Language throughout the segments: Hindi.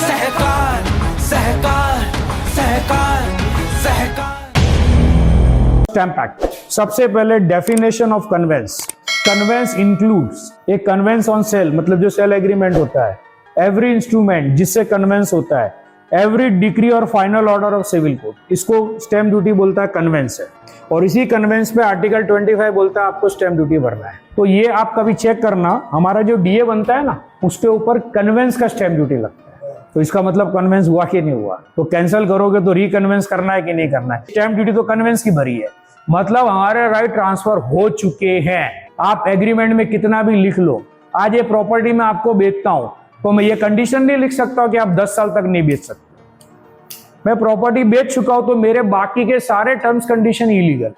सहकार सहकार सहकार सहकार। Stamp act. सबसे पहले definition of conveyance. Conveyance includes a conveyance on sale, मतलब जो सेल एग्रीमेंट होता है, एवरी इंस्ट्रूमेंट जिससे कन्वेंस होता है, एवरी डिक्री और final order of civil code, इसको स्टैम्प ड्यूटी बोलता है, कन्वेंस है। और इसी कन्वेंस पे आर्टिकल 25 बोलता है आपको स्टैम्प ड्यूटी भरना है। तो ये आप कभी चेक करना, हमारा जो डीए बनता है ना, उसके ऊपर कन्वेंस का स्टैम्प ड्यूटी लगता है। तो इसका मतलब कन्वेंस हुआ कि नहीं हुआ। तो कैंसिल करोगे तो रिकन्वेंस करना है कि नहीं करना है। स्टैम्प ड्यूटी तो कन्वेंस की भरी है, मतलब हमारे राइट ट्रांसफर हो चुके हैं। आप एग्रीमेंट में कितना भी लिख लो, आज ये प्रॉपर्टी मैं आपको बेचता हूं तो मैं ये कंडीशन नहीं लिख सकता कि आप 10 साल तक नहीं बेच सकते। मैं प्रॉपर्टी बेच चुका हूं तो मेरे बाकी के सारे टर्म्स कंडीशन इलीगल।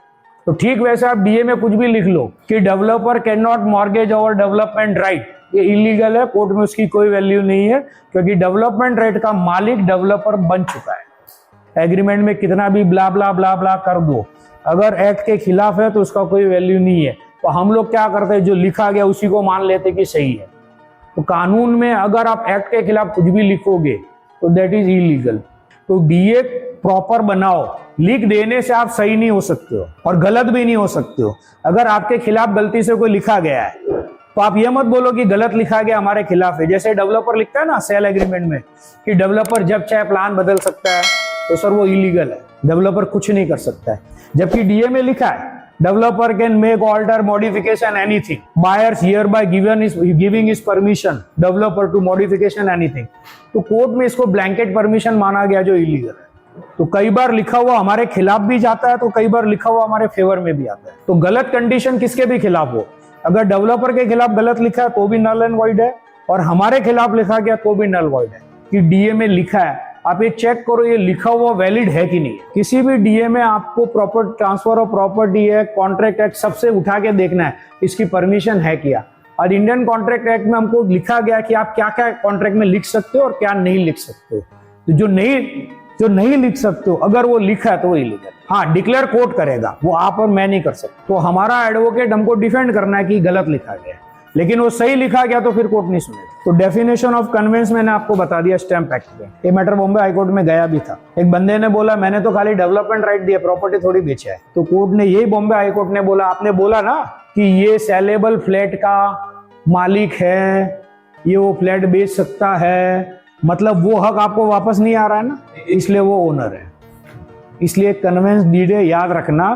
तो ठीक वैसे आप डीए में कुछ भी लिख लो कि डेवलपर कैन नॉट मॉर्गेज और डेवलपमेंट राइट, ये इलीगल है, कोर्ट में उसकी कोई वैल्यू नहीं है, क्योंकि डेवलपमेंट राइट का मालिक डेवलपर बन चुका है। एग्रीमेंट में कितना भी ब्ला ब्ला ब्ला ब्ला कर दो, अगर एक्ट के खिलाफ है तो उसका कोई वैल्यू नहीं है। तो हम लोग क्या करते हैं, जो लिखा गया उसी को मान लेते कि सही है। तो कानून में अगर आप एक्ट के खिलाफ कुछ भी लिखोगे तो दैट इज इलीगल। तो डीए प्रॉपर बनाओ, लिख देने से आप सही नहीं हो सकते हो और गलत भी नहीं हो सकते हो। अगर आपके खिलाफ गलती से कोई लिखा गया है तो आप ये मत बोलो कि गलत लिखा गया हमारे खिलाफ है। जैसे डेवलपर लिखता है ना सेल एग्रीमेंट में कि डेवलपर जब चाहे प्लान बदल सकता है, तो सर वो इलीगल है, डेवलपर कुछ नहीं कर सकता है। जबकि डीए में लिखा है developer can make alter modification anything, buyers here by giving is permission developer to modification anything. तो कोर्ट में इसको ब्लैंकेट परमिशन माना गया जो इलीगल है। तो कई बार लिखा हुआ हमारे खिलाफ भी जाता है, तो कई बार लिखा हुआ हमारे फेवर में भी आता है। तो गलत कंडीशन किसके भी खिलाफ हो, अगर डेवलपर के खिलाफ गलत लिखा है तो भी नल एंड वॉइड है, और हमारे खिलाफ लिखा गया तो भी नल वॉइड है। कि डीए में लिखा है, आप ये चेक करो ये लिखा हुआ वैलिड है कि नहीं। किसी भी डीए में आपको प्रॉपर ट्रांसफर ऑफ प्रॉपर्टी है, कॉन्ट्रैक्ट एक्ट, सबसे उठा के देखना है इसकी परमिशन है क्या। और इंडियन कॉन्ट्रैक्ट एक्ट में हमको लिखा गया कि आप क्या क्या कॉन्ट्रैक्ट में लिख सकते हो और क्या नहीं लिख सकते हो। तो जो नहीं लिख सकते हो, अगर वो लिखा है तो वो इलीगल। हाँ, डिक्लेयर कोर्ट करेगा, वो आप और मैं नहीं कर सकते। तो हमारा एडवोकेट हमको डिफेंड करना है कि गलत लिखा गया है, लेकिन वो सही लिखा गया तो फिर कोर्ट नहीं सुनेगा। तो डेफिनेशन ऑफ कन्वेंस मैंने आपको बता दिया स्टैम्प एक्ट में। ये मैटर बॉम्बे हाईकोर्ट में गया भी था। एक बंदे ने बोला मैंने तो खाली डेवलपमेंट राइट दिया, प्रॉपर्टी थोड़ी बेचा है। तो कोर्ट ने, यही बॉम्बे हाईकोर्ट ने बोला, आपने बोला ना कि ये सेलेबल फ्लैट का मालिक है, ये वो फ्लैट बेच सकता है, मतलब वो हक आपको वापस नहीं आ रहा है ना, इसलिए वो ओनर है। इसलिए कन्वेंस डीड है, याद रखना,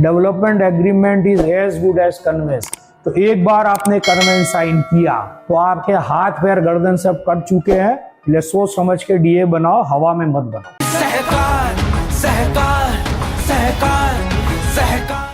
development agreement is as good as conveyance. तो एक बार आपने कन्वेंस साइन किया तो आपके हाथ पैर गर्दन सब कट चुके हैं। इसलिए सोच समझ के डीए बनाओ, हवा में मत बनाओ। सहकार सहकार सहकार सहकार।